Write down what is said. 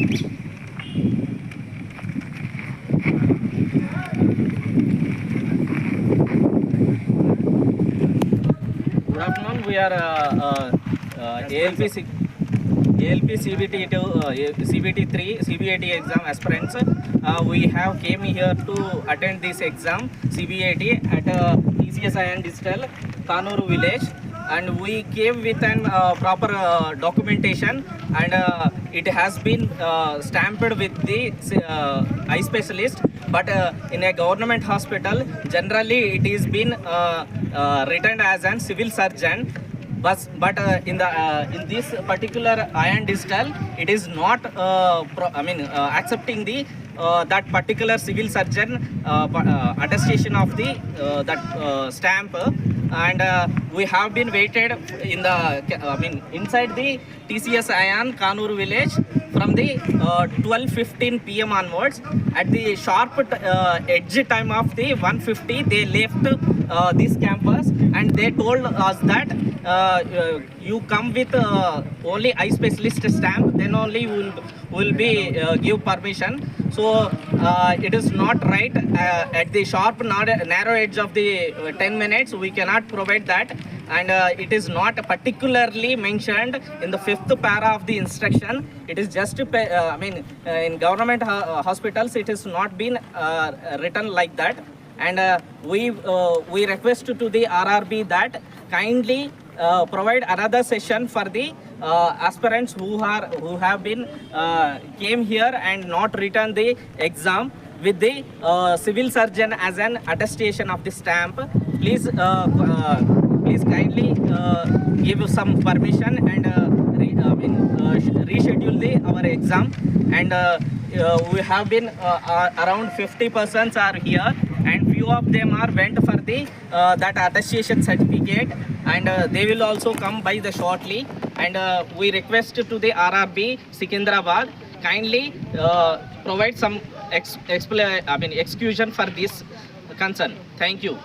Good afternoon. We are ALP CBT2, CBT3, CBAT exam aspirants. We have came here to attend this exam CBAT at TCS Ion Digital, Kanuru village, and we came with an proper documentation, and it has been stamped with the eye specialist. But in a government hospital, generally it is been written as an civil surgeon. But in this particular Ion Digital, it is not accepting the that particular civil surgeon attestation of the that stamp, and we have been waited in the inside the TCS Ion Kanuru village from the 12:15 p.m. onwards. At the sharp edge time of the 1:50, they left this campus, and they told us that you come with only eye specialist stamp, then only will be give permission. So it is not right. At the sharp narrow edge of the 10 minutes, we cannot provide that, and it is not particularly mentioned in the 5th para of the instruction. It is just in government hospitals, it has not been written like that. And we request to the RRB that kindly provide another session for the aspirants who have been came here and not written the exam with the civil surgeon as an attestation of the stamp. Please kindly give some permission and reschedule our exam. And we have been around 50 persons are here, and few of them are went for the that attestation certificate, and they will also come by the shortly. And we request to the RRB Secunderabad kindly provide some exclusion for this concern. Thank you.